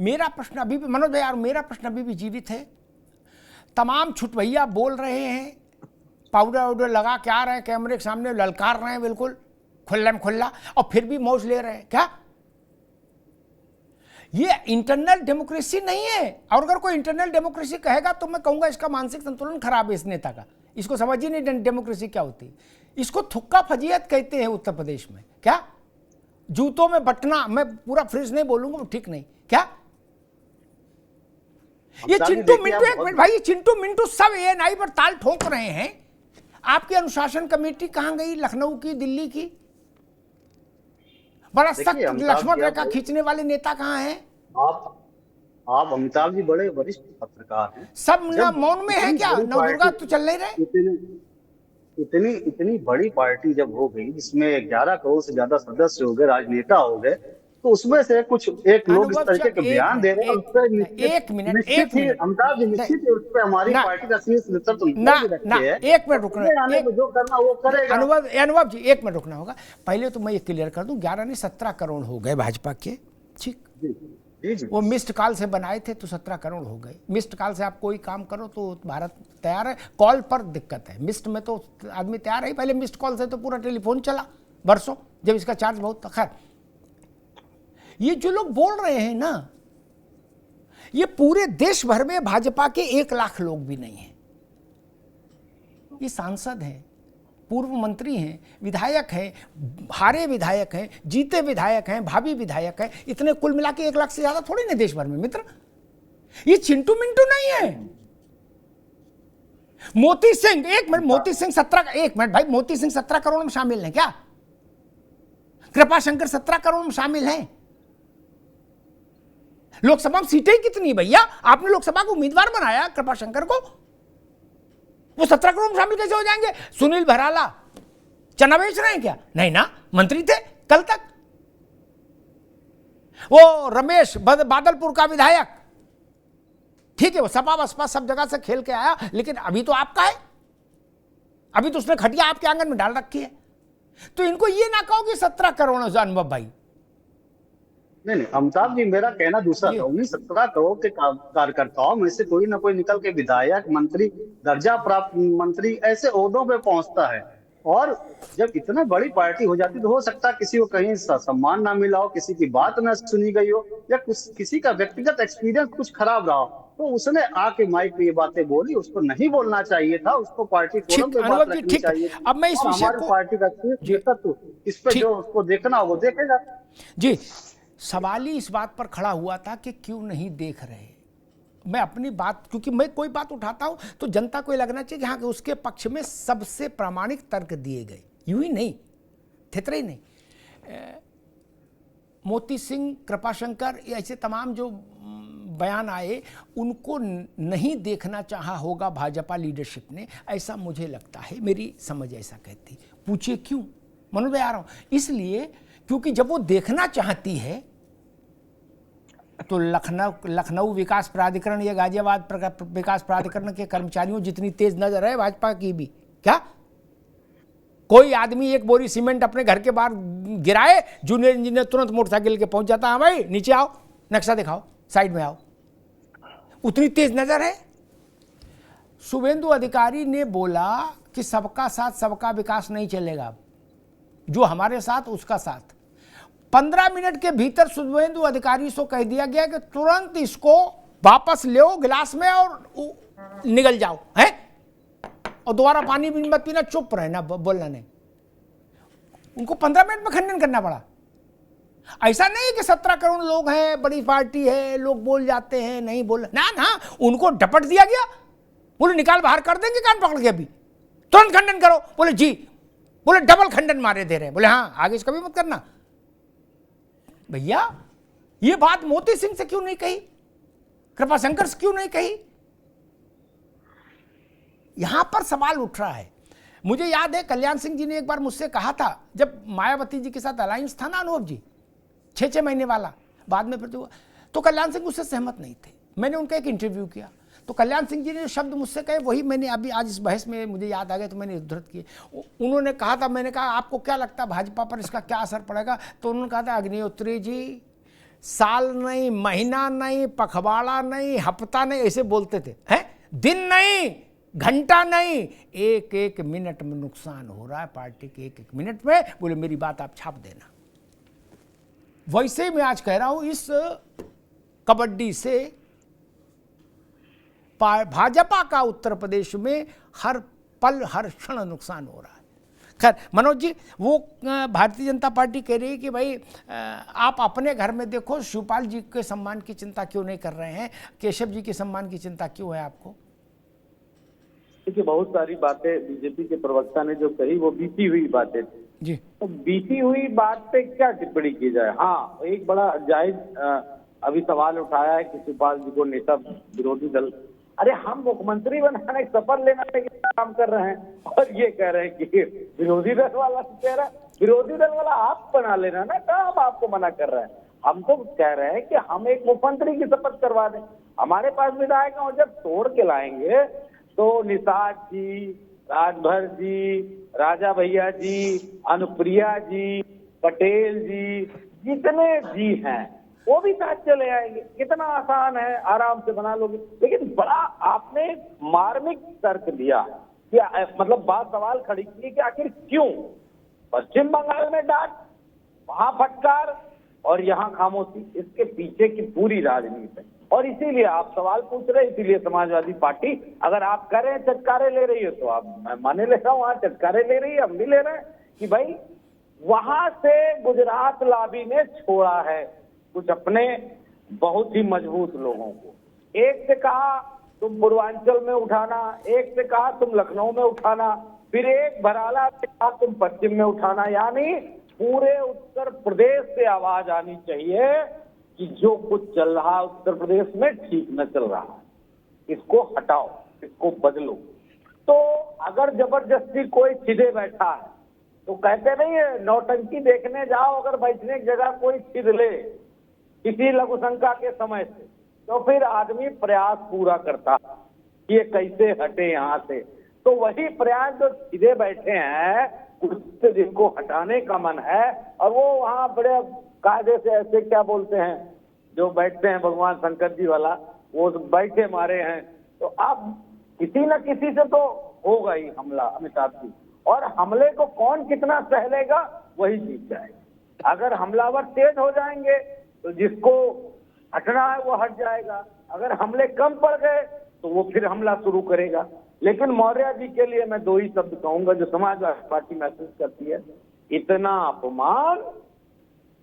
मेरा प्रश्न अभी भी, मनोज भाई यार, मेरा प्रश्न अभी भी जीवित है। तमाम छुटभैया बोल रहे हैं, पाउडर वाउडर लगा के आ रहे हैं, कैमरे के सामने ललकार रहे हैं बिल्कुल खुल्लम खुल्ला, और फिर भी मौज ले रहे हैं। क्या ये इंटरनल डेमोक्रेसी नहीं है? और अगर कोई इंटरनल डेमोक्रेसी कहेगा तो मैं कहूंगा इसका मानसिक संतुलन खराब है इस नेता का, इसको समझ ही नहीं डेमोक्रेसी क्या होती। इसको थुक्का फजीयत कहते हैं उत्तर प्रदेश में। क्या जूतों में बटना, मैं पूरा फ्रेज नहीं बोलूंगा, ठीक नहीं। क्या ये चिंटू मिंटू, एक मिनट भाई, ये चिंटू मिंटू सब एएनआई पर ताल ठोक रहे हैं। आपकी अनुशासन कमेटी कहां गई? लखनऊ की, दिल्ली की? बड़ा सख्त लक्ष्मण रेखा खींचने वाले नेता कहां हैं? आप अमिताभ जी बड़े वरिष्ठ पत्रकार हैं, सब मौन में है क्या? नवदुर्गा तो चल नहीं रहे। इतनी बड़ी पार्टी जब हो गई, जिसमें 11 करोड़ से ज्यादा सदस्य हो गए, राजनेता हो गए, तो उसमें से कुछ एक लोग इस तरीके के बयान दे रहे हैं। एक मिनट अमिताभ जी निश्चित उस पर हमारी पार्टी का शीर्ष नेतृत्व है। एक मिनट रुकना, जो करना वो करेगा। अनुभव जी एक मिनट रुकना होगा। पहले तो मैं ये क्लियर कर दूं, 11 नहीं 17 करोड़ हो गए भाजपा के, ठीक। वो मिस्ड कॉल से बनाए थे तो 17 करोड़ हो गए। मिस्ड कॉल से आप कोई काम करो तो भारत तैयार है, कॉल पर दिक्कत है, मिस्ड में तो आदमी तैयार है। पहले मिस्ड कॉल से तो पूरा टेलीफोन चला बरसों, जब इसका चार्ज बहुत था। खैर, ये जो लोग बोल रहे हैं ना, ये पूरे देश भर में भाजपा के 1 लाख लोग भी नहीं हैं। ये सांसद हैं, पूर्व मंत्री हैं, विधायक हैं, हारे विधायक हैं, जीते विधायक हैं, भावी विधायक हैं, इतने कुल मिला के 1 लाख से ज्यादा थोड़ी ना देश भर में मित्र। ये चिंटू मिंटू नहीं है। मोती सिंह, एक मिनट, मोती सिंह 17, एक मिनट भाई, मोती सिंह 17 करोड़ में शामिल हैं क्या? कृपाशंकर 17 करोड़ में शामिल हैं। लोकसभा में सीटें कितनी भैया? आपने लोकसभा को उम्मीदवार बनाया कृपाशंकर को, वो 17 करोड़ में शामिल कैसे हो जाएंगे? सुनील भराला चना बेच रहे हैं क्या? नहीं ना, मंत्री थे कल तक। वो रमेश बादलपुर का विधायक, ठीक है, वो सपा बसपा सब जगह से खेल के आया, लेकिन अभी तो आपका है, अभी तो उसने खटिया आपके आंगन में डाल रखी है। तो इनको ये ना कहो कि 17 करोड़ अनुभव भाई। नहीं, अमिताभ जी, मेरा कहना दूसरा था। 17 करोड़ के कार्यकर्ताओं में से कोई ना कोई निकल के विधायक, मंत्री, दर्जा प्राप्त मंत्री, ऐसे ओहदों पे पहुंचता है। और जब इतना बड़ी पार्टी हो जाती तो हो सकता है किसी को कहीं सम्मान ना मिला हो, किसी की बात ना सुनी गई हो, या किसी का व्यक्तिगत एक्सपीरियंस कुछ खराब रहा हो, तो उसने आके माइक पे ये बातें बोली। उसको नहीं बोलना चाहिए था, उसको पार्टी फोरम पे बात रखनी चाहिए। अब मैं इस विषय को, पार्टी का नेतृत्व इस पे जो उसको देखना वो देखेगा जी। सवाल ही इस बात पर खड़ा हुआ था कि क्यों नहीं देख रहे। मैं अपनी बात, क्योंकि मैं कोई बात उठाता हूं तो जनता को लगना चाहिए कि हाँ, उसके पक्ष में सबसे प्रामाणिक तर्क दिए गए, यूं ही नहीं, थितरे ही नहीं। मोती सिंह, कृपाशंकर, ऐसे तमाम जो बयान आए, उनको नहीं देखना चाहा होगा भाजपा लीडरशिप ने, ऐसा मुझे लगता है, मेरी समझ ऐसा कहती। पूछिए क्यों? मनोज भाई आ रहा हूं, इसलिए क्योंकि जब वो देखना चाहती है तो लखनऊ विकास प्राधिकरण या गाजियाबाद विकास प्राधिकरण के कर्मचारियों जितनी तेज नजर है भाजपा की भी, क्या कोई आदमी एक बोरी सीमेंट अपने घर के बाहर गिराए, जूनियर इंजीनियर तुरंत मोटरसाइकिल के पहुंच जाता है, भाई नीचे आओ, नक्शा दिखाओ, साइड में आओ, उतनी तेज नजर है। शुभेंदु अधिकारी ने बोला कि सबका साथ सबका विकास नहीं चलेगा, जो हमारे साथ उसका साथ। 15 मिनट के भीतर शुभेंदु अधिकारी से कह दिया गया कि तुरंत इसको वापस ले गिलास में और निकल जाओ, है, और दोबारा पानी भी मत पीना, चुप रहना, बोलना नहीं। उनको 15 मिनट में खंडन करना पड़ा। ऐसा नहीं कि 17 करोड़ लोग हैं, बड़ी पार्टी है, लोग बोल जाते हैं, नहीं बोल ना ना, उनको डपट दिया गया। बोले निकाल बाहर कर देंगे कान पकड़ के, अभी तुरंत खंडन करो। बोले जी, बोले डबल खंडन मारे दे रहे हैं। बोले हाँ, आगे इसका भी मत करना। भैया ये बात मोती सिंह से क्यों नहीं कही, कृपाशंकर से क्यों नहीं कही? यहां पर सवाल उठ रहा है। मुझे याद है कल्याण सिंह जी ने एक बार मुझसे कहा था, जब मायावती जी के साथ अलायंस था ना अनुभव जी, 6 महीने वाला, बाद में फिर तो कल्याण सिंह उससे सहमत नहीं थे। मैंने उनका एक इंटरव्यू किया तो कल्याण सिंह जी ने जो शब्द मुझसे कहे वही मैंने अभी आज इस बहस में मुझे याद आ गया तो मैंने उद्धृत किए। उन्होंने कहा था, मैंने कहा आपको क्या लगता है भाजपा पर इसका क्या असर पड़ेगा? तो उन्होंने कहा था, अग्निहोत्री जी साल नहीं, महीना नहीं, पखवाड़ा नहीं, हफ्ता नहीं, ऐसे बोलते थे। हैं, दिन नहीं, घंटा नहीं, एक एक मिनट में नुकसान हो रहा है पार्टी के, एक एक मिनट में। बोले मेरी बात आप छाप देना। वैसे ही मैं आज कह रहा हूं, इस कबड्डी से भाजपा का उत्तर प्रदेश में हर पल हर क्षण नुकसान हो रहा है। खैर मनोज जी, वो भारतीय जनता पार्टी कह रही है कि भाई आप अपने घर में देखो, शिवपाल जी के सम्मान की चिंता क्यों नहीं कर रहे हैं, केशव जी के सम्मान की चिंता क्यों है आपको? देखिए, बहुत सारी बातें बीजेपी के प्रवक्ता ने जो कही वो बीती हुई बातें थी जी। तो बीती हुई बात पे क्या टिप्पणी की जाए। हाँ, एक बड़ा जायज अभी सवाल उठाया है कि शिवपाल जी को नेता विरोधी दल, अरे हम मुख्यमंत्री बनाने शपथ लेना के काम कर रहे हैं और ये कह रहे हैं कि विरोधी दल वाला कह रहा है, विरोधी दल वाला आप बना लेना ना, क्या हम आपको मना कर रहे हैं? हम तो कह रहे हैं कि हम एक मुख्यमंत्री की शपथ करवा दें। हमारे पास विधायक और जब तोड़ के लाएंगे तो निषाद जी, राजभर जी, राजा भैया जी, अनुप्रिया जी, पटेल जी, जितने जी हैं वो भी साथ चले आएंगे। कितना आसान है, आराम से बना लोगे। लेकिन बड़ा आपने मार्मिक तर्क दिया कि मतलब बात सवाल खड़ी की कि आखिर क्यों पश्चिम बंगाल में डांट, वहां फटकार और यहाँ खामोशी, इसके पीछे की पूरी राजनीति है। और इसीलिए आप सवाल पूछ रहे हैं, इसीलिए समाजवादी पार्टी, अगर आप कह रहे हैं चटकारे ले रही है तो आप, मैं माने ले रहा हूँ, वहां चटकारे ले रही है, हम भी ले रहे हैं कि भाई वहां से गुजरात लॉबी ने छोड़ा है कुछ अपने बहुत ही मजबूत लोगों को। एक से कहा तुम पूर्वांचल में उठाना, एक से कहा तुम लखनऊ में उठाना, फिर एक भराला से कहा तुम पश्चिम में उठाना। यानी पूरे उत्तर प्रदेश से आवाज आनी चाहिए कि जो कुछ चल रहा है उत्तर प्रदेश में ठीक न चल रहा है, इसको हटाओ, इसको बदलो। तो अगर जबरदस्ती कोई छिदे बैठा है तो कहते नहीं है नौटंकी देखने जाओ, अगर बैठने की जगह कोई छिद ले किसी लघुशंका के समय से, तो फिर आदमी प्रयास पूरा करता कि ये कैसे हटे यहाँ से। तो वही प्रयास जो सीधे बैठे हैं, कुछ जिनको हटाने का मन है, और वो वहाँ बड़े कायदे से ऐसे क्या बोलते हैं जो बैठते हैं भगवान शंकर जी वाला, वो बैठे मारे हैं। तो अब किसी न किसी से तो होगा ही हमला अमिताभ जी, और हमले को कौन कितना सह लेगा वही जीत जाएगा। अगर हमलावर तेज हो जाएंगे तो जिसको हटना है वो हट जाएगा, अगर हमले कम पड़ गए तो वो फिर हमला शुरू करेगा। लेकिन मौर्य जी के लिए मैं दो ही शब्द कहूंगा जो समाजवादी पार्टी महसूस करती है, इतना अपमान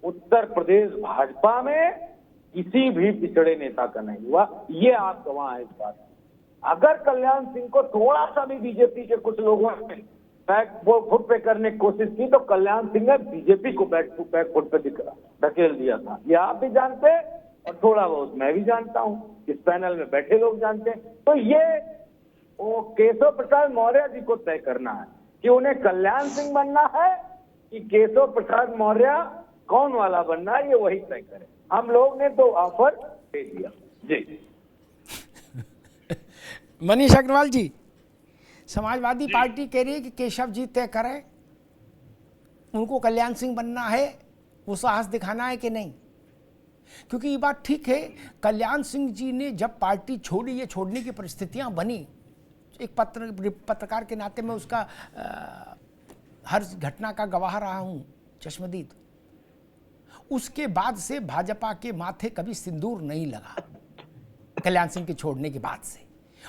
उत्तर प्रदेश भाजपा में किसी भी पिछड़े नेता का नहीं हुआ। ये आप गवाह हैं इस बात। अगर कल्याण सिंह को थोड़ा सा भी बीजेपी के कुछ लोगों ने फुट पे करने की कोशिश की तो कल्याण सिंह ने बीजेपी को बैक फुट पे धकेल दिया था। ये आप भी जानते हैं और थोड़ा बहुत मैं भी जानता हूँ, इस पैनल में बैठे लोग जानते हैं। तो ये वो केशव प्रसाद मौर्य जी को तय करना है कि उन्हें कल्याण सिंह बनना है कि केशव प्रसाद मौर्य कौन वाला बनना है, ये वही तय करे। हम लोग ने तो ऑफर दे दिया जी। मनीष अग्रवाल जी, समाजवादी पार्टी कह रही है कि केशव जी तय करें, उनको कल्याण सिंह बनना है, वो साहस दिखाना है कि नहीं? क्योंकि ये बात ठीक है, कल्याण सिंह जी ने जब पार्टी छोड़ी, ये छोड़ने की परिस्थितियां बनी, एक पत्रकार के नाते मैं उसका हर घटना का गवाह रहा हूँ, चश्मदीद। उसके बाद से भाजपा के माथे कभी सिंदूर नहीं लगा कल्याण सिंह के छोड़ने के बाद से,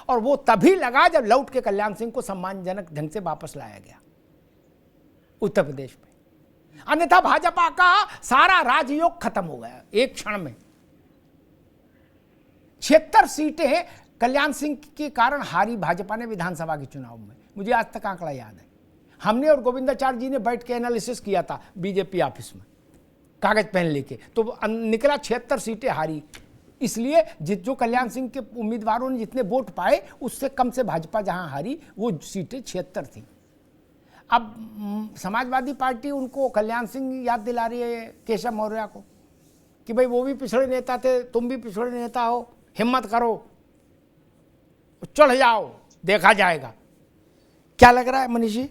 और वो तभी लगा जब लौट के कल्याण सिंह को सम्मानजनक ढंग से वापस लाया गया उत्तर प्रदेश में। अन्यथा भाजपा का सारा राजयोग खत्म हो गया एक क्षण में। 76 सीटें कल्याण सिंह के कारण हारी भाजपा ने विधानसभा के चुनाव में। मुझे आज तक आंकड़ा याद है, हमने और गोविंदाचार्य जी ने बैठ के एनालिसिस किया था बीजेपी ऑफिस में, कागज पेन लेके, तो निकला 76 सीटें हारी। इसलिए जो कल्याण सिंह के उम्मीदवारों ने जितने वोट पाए उससे कम से भाजपा जहां हारी वो सीटें 76 थी। अब समाजवादी पार्टी उनको कल्याण सिंह याद दिला रही है केशव मौर्य को कि भाई वो भी पिछड़े नेता थे, तुम भी पिछड़े नेता हो, हिम्मत करो, चढ़ जाओ, देखा जाएगा। क्या लग रहा है मनीष जी?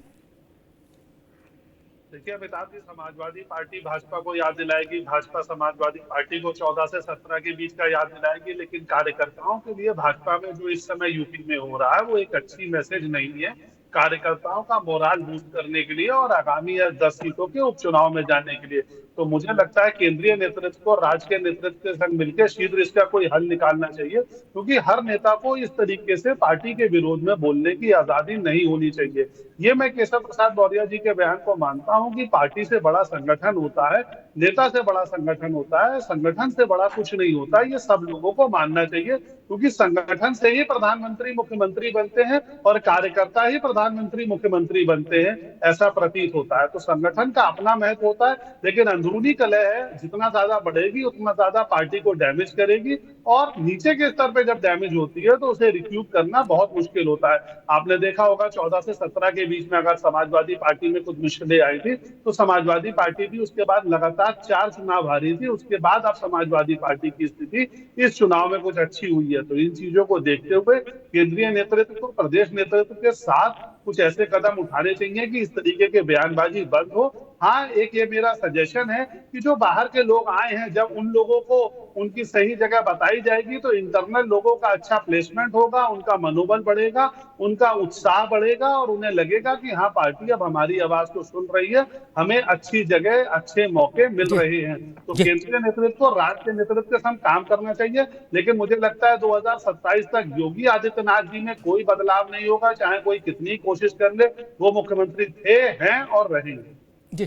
देखिए अमिताभ जी, समाजवादी पार्टी भाजपा को याद दिलाएगी, भाजपा समाजवादी पार्टी को 14 से 17 के बीच का याद दिलाएगी, लेकिन कार्यकर्ताओं के लिए भाजपा में जो इस समय यूपी में हो रहा है वो एक अच्छी मैसेज नहीं है कार्यकर्ताओं का मोराल बूस्ट करने के लिए और आगामी 10 सीटों के उपचुनाव में जाने के लिए। तो मुझे लगता है केंद्रीय नेतृत्व को राज्य के नेतृत्व के संग मिलकर शीघ्र इसका कोई हल निकालना चाहिए, क्योंकि हर नेता को इस तरीके से पार्टी के विरोध में बोलने की आजादी नहीं होनी चाहिए। ये मैं केशव प्रसाद मौर्य जी के बयान को मानता हूं कि पार्टी से बड़ा संगठन होता है, नेता से बड़ा संगठन होता है, संगठन से बड़ा कुछ नहीं होता। ये सब लोगों को मानना चाहिए, क्योंकि संगठन से ही प्रधानमंत्री मुख्यमंत्री बनते हैं और कार्यकर्ता ही प्रधानमंत्री मुख्यमंत्री बनते हैं, ऐसा प्रतीत होता है। तो संगठन का अपना महत्व होता है, लेकिन अंदरूनी कलह है, जितना ज्यादा बढ़ेगी उतना ज्यादा पार्टी को डैमेज करेगी, और नीचे के स्तर पे जब डैमेज होती है तो उसे रिक्यूब करना बहुत मुश्किल होता है। आपने देखा होगा 14 से 17 के बीच में अगर समाजवादी पार्टी में कुछ मुश्किलें आई थी तो समाजवादी पार्टी भी उसके बाद लगातार 4 चुनाव हारी थी। उसके बाद अब समाजवादी पार्टी की स्थिति इस चुनाव में कुछ अच्छी हुई है। तो इन चीजों को देखते हुए केंद्रीय नेतृत्व को प्रदेश नेतृत्व के साथ कुछ ऐसे कदम उठाने चाहिए कि इस तरीके के बयानबाजी बंद हो। हाँ, एक ये मेरा सजेशन है कि जो बाहर के लोग आए हैं, जब उन लोगों को उनकी सही जगह बताई जाएगी तो इंटरनल लोगों का अच्छा प्लेसमेंट होगा, उनका मनोबल बढ़ेगा, उनका उत्साह बढ़ेगा और उन्हें लगेगा कि हाँ, पार्टी अब हमारी आवाज को सुन रही है, हमें अच्छी जगह अच्छे मौके मिल जी रहे हैं। तो जी केंद्रीय नेतृत्व को राज्य के नेतृत्व के संग काम करना चाहिए, लेकिन मुझे लगता है 2027 तक योगी आदित्यनाथ जी में कोई बदलाव नहीं होगा, चाहे कोई कितनी कोशिश कर ले, वो मुख्यमंत्री थे, हैं और रहेंगे। जी